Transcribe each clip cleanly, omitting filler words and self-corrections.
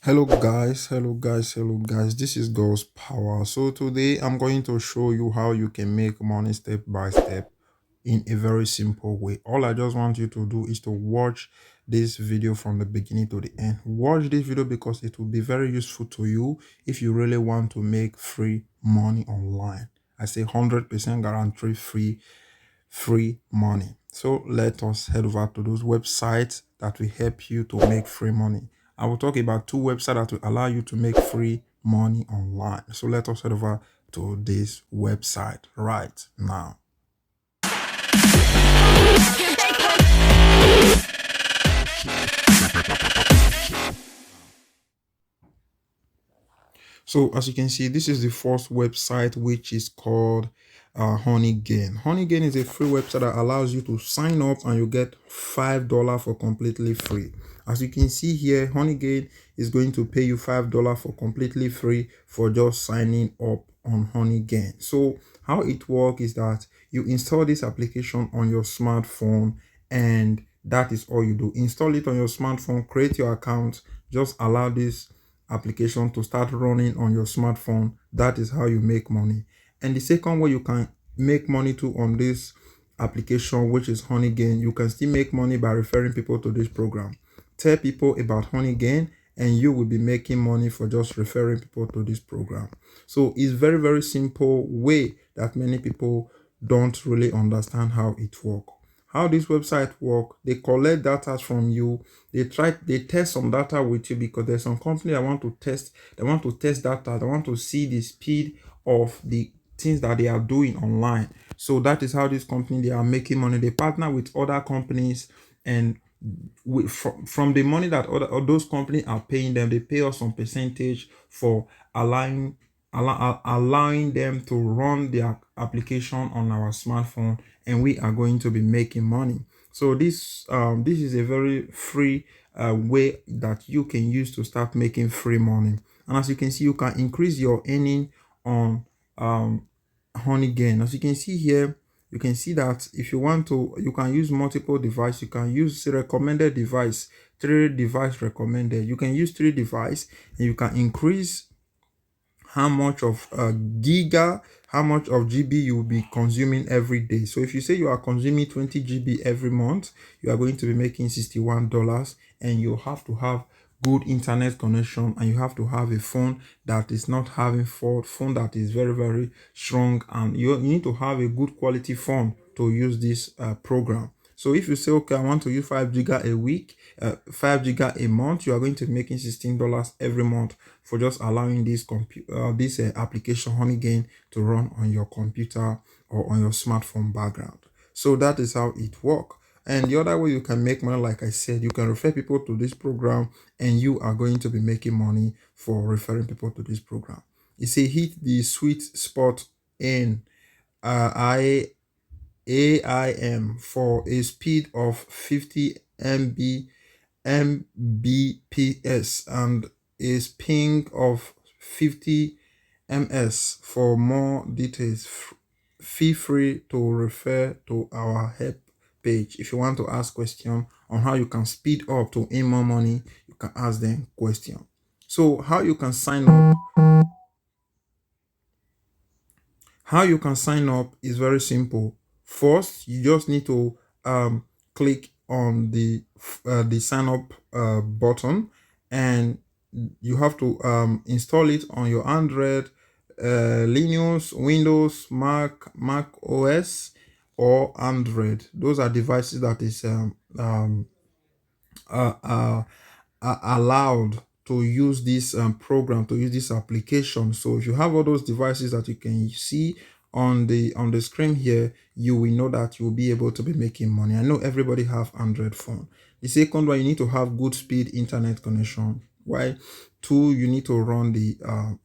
Hello guys, this is God's Power. So today I'm going to show you how you can make money step by step in a very simple way. All I just want you to do is to watch this video from the beginning to the end. Watch this video because it will be very useful to you if you really want to make free money online. I say 100% guarantee free money. So let us head over to those websites that will help you to make free money. I will talk about two websites that will allow you to make free money online. So let us head over to this website right now. So as you can see, this is the first website, which is called Honeygain. Honeygain is a free website that allows you to sign up and you get $5 for completely free. As you can see here, Honeygain is going to pay you $5 for completely free for just signing up on Honeygain. So how it works is that you install this application on your smartphone, and that is all you do. Install it on your smartphone, create your account, just allow this application to start running on your smartphone. That is how you make money. And the second way you can make money too on this application, which is Honeygain, you can still make money by referring people to this program. Tell people about Honeygain and you will be making money for just referring people to this program. So it's very simple way that many people don't really understand how it works. How this website work: they collect data from you, they test some data with you, because there's some company that want to test data, they want to see the speed of the things that they are doing online. So that is how this company, they are making money. They partner with other companies, and from the money that those companies are paying them, they pay us some percentage for allowing them to run their application on our smartphone, and we are going to be making money. So this is a very free way that you can use to start making free money. And as you can see, you can increase your earning on Honeygain. As you can see here, you can see that if you want to, you can use multiple devices. You can use the recommended device, 3 device recommended. You can use 3 device, and you can increase how much of how much of GB you will be consuming every day. So if you say you are consuming 20 GB every month, you are going to be making $61, and you have to have good internet connection, and you have to have a phone that is not having fault, phone that is very strong, and you need to have a good quality phone to use this program. So if you say, okay, I want to use 5 giga a week, 5 giga a month, you are going to be making $16 every month for just allowing this application Honeygain to run on your computer or on your smartphone background. So that is how it works. And the other way you can make money, like I said, you can refer people to this program, and you are going to be making money for referring people to this program. You see, hit the sweet spot in I AIM for a speed of 50 Mbps and a ping of 50 ms. For more details, feel free to refer to our help page. If you want to ask questions on how you can speed up to earn more money, you can ask them question. So how you can sign up is very simple. First, you just need to click on the sign up button, and you have to install it on your Android, Linux, Windows, Mac OS, or Android. Those are devices that is uh, uh, are allowed to use this program, to use this application. So if you have all those devices that you can see on the screen here, you will know that you will be able to be making money. I know everybody have Android phone. The second one, you need to have good speed internet connection. Why? 2, you need to run the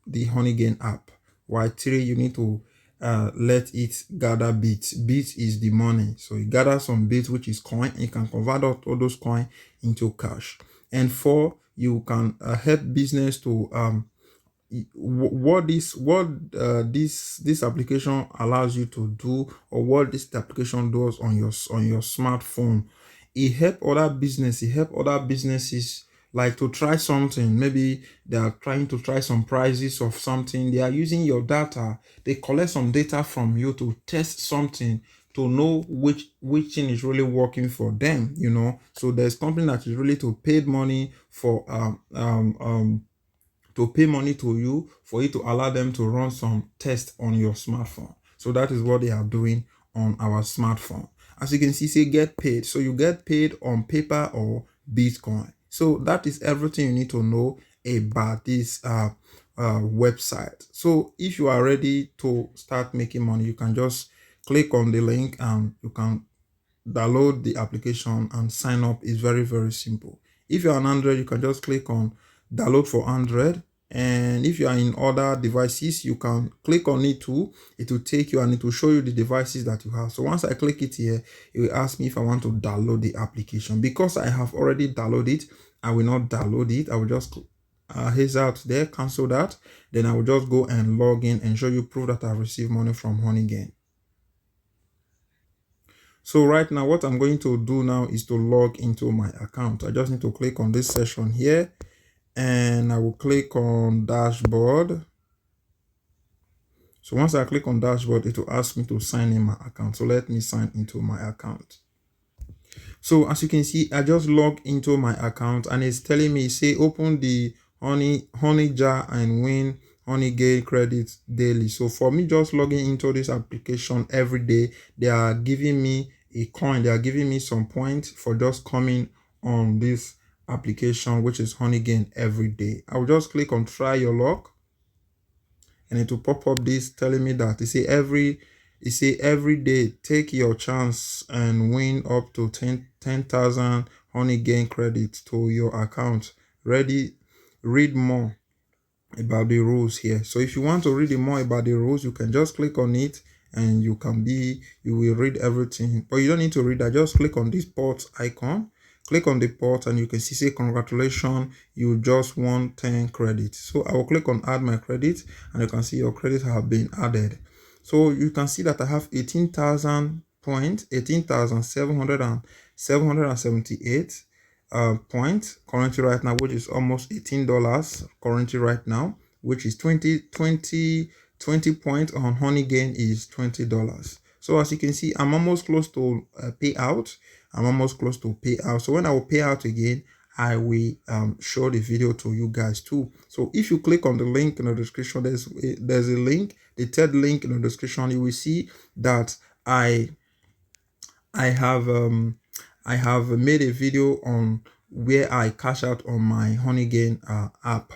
Honeygain app. Why? 3, you need to let it gather bits. Bits is the money. So you gather some bits, which is coin, and you can convert all those coin into cash. And 4, you can help business to this application allows you to do, or what this application does on your smartphone. It help other businesses like to try something. Maybe they are trying to try some prices of something. They are using your data. They collect some data from you to test something, to know which thing is really working for them, So there's something that is really to paid money for to pay money to you for you to allow them to run some tests on your smartphone. So that is what they are doing on our smartphone. As you can see, say get paid. So you get paid on paper or Bitcoin. So that is everything you need to know about this website. So if you are ready to start making money, you can just click on the link and you can download the application and sign up. Is very, very simple. If you're on Android, you can just click on download for Android. And if you are in other devices, you can click on it too. It will take you and it will show you the devices that you have. So once I click it here, it will ask me if I want to download the application. Because I have already downloaded it, I will not download it. I will just haze out there, cancel that. Then I will just go and log in and show you proof that I received money from Honeygain. So right now, what I'm going to do now is to log into my account. I just need to click on this session here and I will click on dashboard. So once I click on dashboard, it will ask me to sign in my account. So let me sign into my account. So as you can see, I just logged into my account and it's telling me, say, open the honey jar and win Honeygain credits daily. So for me, just logging into this application every day, they are giving me a coin. They are giving me some points for just coming on this application, which is Honeygain every day. I will just click on try your luck and it will pop up this telling me that it say every day take your chance and win up to 10,000 Honeygain credits to your account. Read more about the rules here. So if you want to read more about the rules, you can just click on it and you will read everything. But you don't need to read that. Just click on this port icon. Click on the port and you can see, say, congratulations, you just won 10 credits. So I will click on add my credits and you can see your credits have been added. So you can see that I have 18,000 points, 18,778 point currently right now, which is almost $18 currently right now, which is 20 points on Honeygain is $20. So as you can see, I'm almost close to payout. So when I will pay out again, I will show the video to you guys too. So if you click on the link in the description, there's a link, the third link in the description. You will see that I have made a video on where I cash out on my Honeygain app.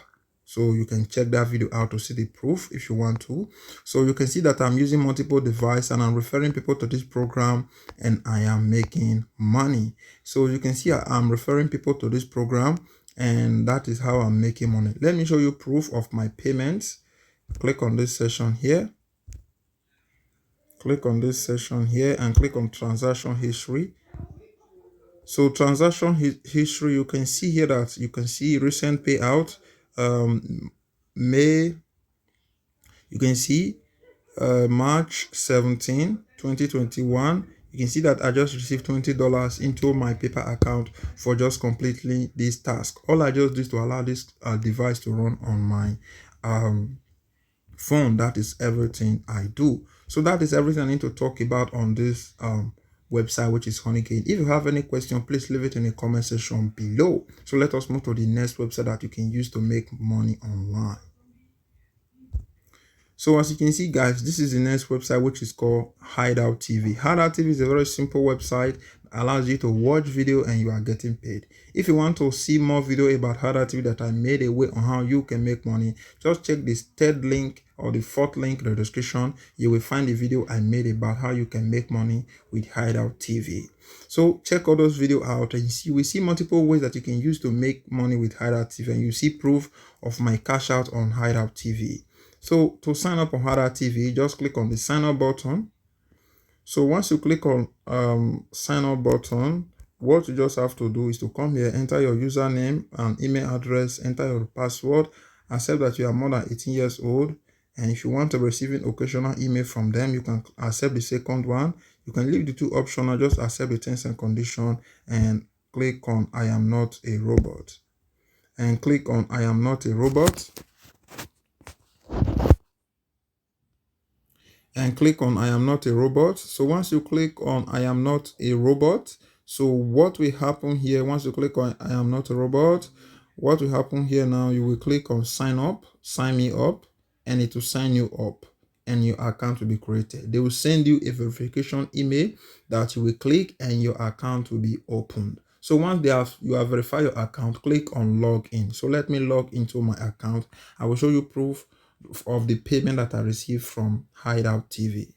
So you can check that video out to see the proof if you want to. So you can see that I'm using multiple devices and I'm referring people to this program and I am making money. So you can see I'm referring people to this program and that is how I'm making money. Let me show you proof of my payments. Click on this session here. Click on this session here and click on transaction history. So transaction history, you can see here that you can see recent payout. May, you can see March 17, 2021. You can see that I just received $20 into my paper account for just completing this task. All I just do is to allow this device to run on my phone. That is everything I do. So that is everything I need to talk about on this website, which is Honeygain. If you have any question, please leave it in the comment section below. So let us move to the next website that you can use to make money online. So as you can see, guys, this is the next website, which is called Hideouttv. Hideouttv is a very simple website that allows you to watch video and you are getting paid. If you want to see more video about Hideouttv that I made a way on how you can make money, just check this third link or the fourth link in the description. You will find the video I made about how you can make money with Hideouttv. So check all those videos out and you will see multiple ways that you can use to make money with Hideouttv, and you see proof of my cash out on Hideouttv. So to sign up on Hideouttv, just click on the sign up button. So once you click on sign up button, what you just have to do is to come here, enter your username and email address, enter your password, accept that you are more than 18 years old. And if you want to receive occasional email from them, you can accept the second one. You can leave the two optional, just accept the terms and condition and click on I am not a robot. and click on I am not a robot. And click on I am not a robot. So once you click on I am not a robot, so what will happen here, once you click on I am not a robot, what will happen here now, you will click on sign up, sign me up, and it will sign you up and your account will be created. They will send you a verification email that you will click and your account will be opened. So once you have verified your account, click on log in. So let me log into my account. I will show you proof of the payment that I received from Hideouttv.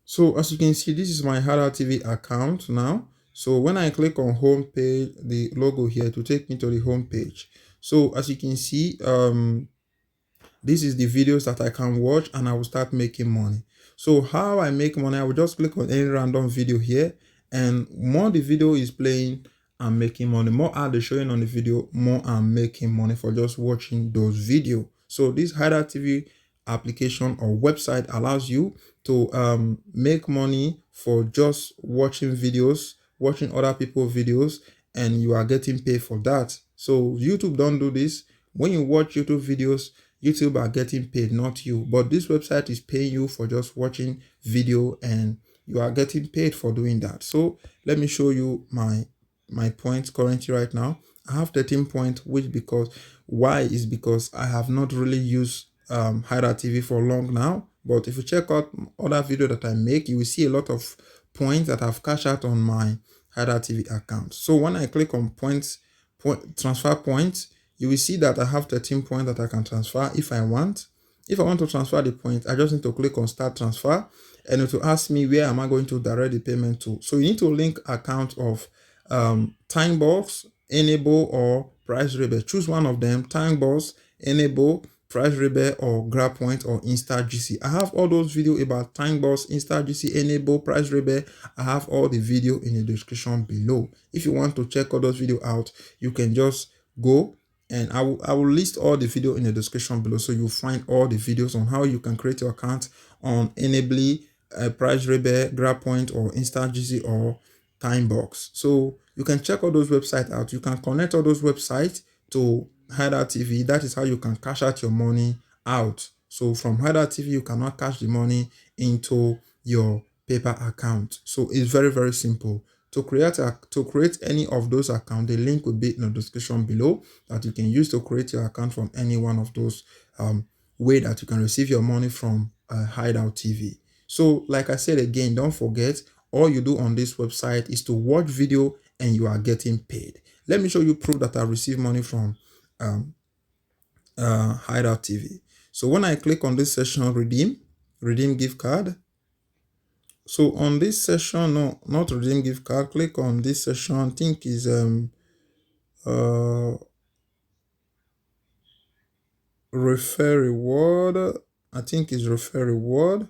So as you can see, this is my Hideouttv account now. So when I click on home page, the logo here to take me to the home page. So as you can see, this is the videos that I can watch and I will start making money. So how I make money, I will just click on any random video here, and more the video is playing, I'm making money. More ad is showing on the video, more I'm making money for just watching those videos. So this Hideouttv application or website allows you to make money for just watching videos, watching other people's videos, and you are getting paid for that. So YouTube don't do this. When you watch YouTube videos, YouTube are getting paid, not you. But this website is paying you for just watching video and you are getting paid for doing that. So let me show you my points currently right now. I have 13 points, which why is because I have not really used Hideouttv for long now. But if you check out other video that I make, you will see a lot of points that I've cashed out on my Hideouttv account. So when I click on transfer points, you will see that I have 13 points that I can transfer if I want. If I want to transfer the point, I just need to click on start transfer and it will ask me where am I going to direct the payment to. So you need to link account of Timebox, Enable, or Price Rebel. Choose one of them: Timebox, Enable, Price Rebel, or GrabPoint, or InstaGC. I have all those videos about Timebox, InstaGC, Enable, Price Rebel. I have all the video in the description below. If you want to check all those videos out, you can just go, and I will list all the video in the description below, so you'll find all the videos on how you can create your account on Earnably, Price Rebel, GrabPoint, or InstaGC, or Timebox. So you can check all those websites out. You can connect all those websites to Hideouttv. That is how you can cash out your money out. So from Hideouttv, you cannot cash the money into your paper account. So it's very, very simple. To create any of those accounts, the link will be in the description below that you can use to create your account from any one of those way that you can receive your money from Hideouttv. So like I said again, don't forget, all you do on this website is to watch video and you are getting paid. Let me show you proof that I received money from Hideouttv. So when I click on this session, redeem gift card. So on this session, no, not redeem gift card, click on this session. I think is refer reward. I think is refer reward.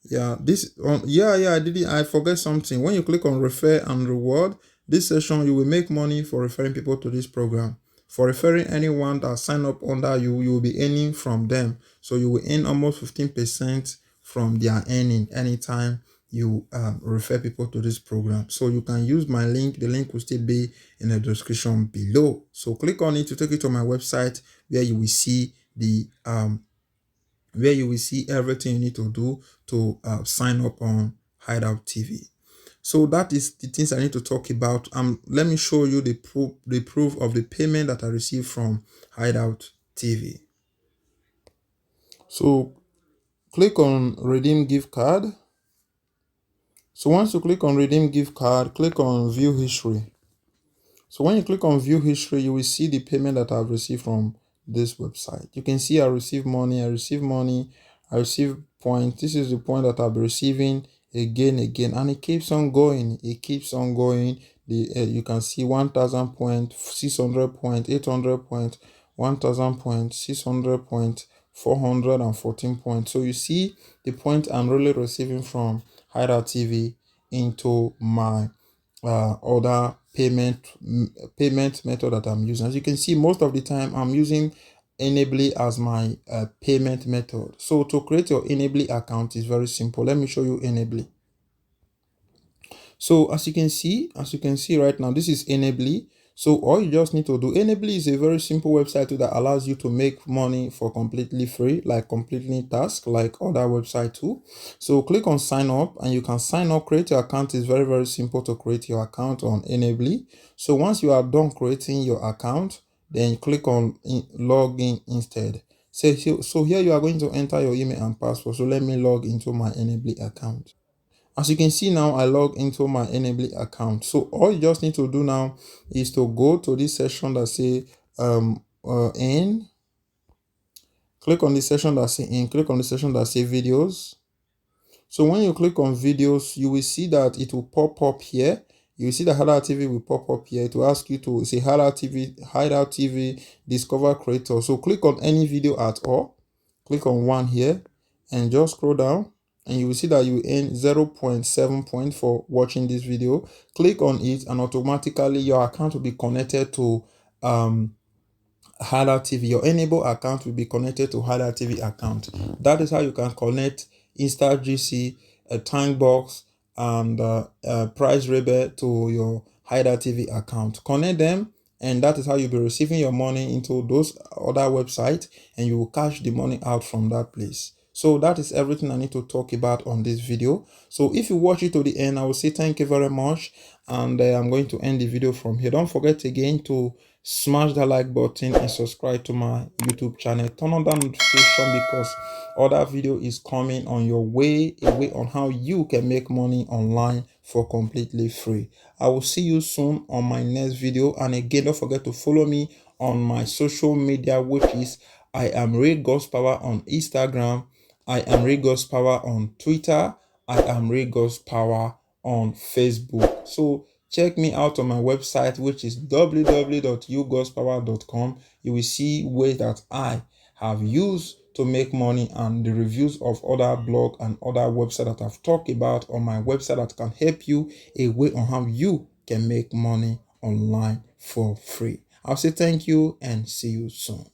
Yeah, I forget something. When you click on refer and reward, this session you will make money for referring people to this program. For referring anyone that sign up under you, you will be earning from them. So you will earn almost 15% from their earning anytime you refer people to this program. So you can use my link. The link will still be in the description below. So click on it to take you to my website where you will see everything you need to do to sign up on Hideouttv. So that is the things I need to talk about. Let me show you the proof of the payment that I received from Hideouttv. So click on redeem gift card. So once you click on redeem gift card, click on view history. So when you click on view history, you will see the payment that I've received from this website. You can see I received money, I received points. This is the point that I'll be receiving again, and it keeps on going. You can see 1,000 points, 600 points, 800 points, 1,000 points, 600 points, 414 points. So you see the point I'm really receiving from Hideouttv into my other payment method that I'm using. As you can see, most of the time I'm using Earnably as my payment method. So to create your Earnably account is very simple. Let me show you Earnably. So as you can see right now, this is Earnably. So all you just need to do, Earnably is a very simple website too that allows you to make money for completely free, like completely task, like other website too. So click on sign up and you can sign up, create your account. It's very, very simple to create your account on Earnably. So once you are done creating your account, then click on log in instead. So here you are going to enter your email and password. So let me log into my Earnably account. As you can see now, I log into my Earnably account. So all you just need to do now is to go to this section that say in. Click on the section that say in. Click on the section that say videos. So when you click on videos, you will see that it will pop up here. You will see the Hideouttv will pop up here. It will ask you to say Hideouttv discover creator. So click on any video at all. Click on one here and just scroll down and you will see that you earn 0.7 point for watching this video. Click on it and automatically your account will be connected to Hideouttv. Your enable account will be connected to Hideouttv account. That is how you can connect InstaGC, a time box, and price rebate to your Hideouttv account. Connect them, and that is how you'll be receiving your money into those other websites, and you will cash the money out from that place. So that is everything I need to talk about on this video. So if you watch it to the end, I will say thank you very much, and I'm going to end the video from here. Don't forget again to smash that like button and subscribe to my YouTube channel. Turn on that notification because other video is coming on your way, a way on how you can make money online for completely free. I will see you soon on my next video, and again don't forget to follow me on my social media, which is iamregodspower on Instagram, iamregodspower on Twitter, iamregodspower on Facebook. So check me out on my website, which is www.yougodspower.com. You will see ways that I have used to make money and the reviews of other blog and other websites that I've talked about on my website that can help you a way on how you can make money online for free. I'll say thank you and see you soon.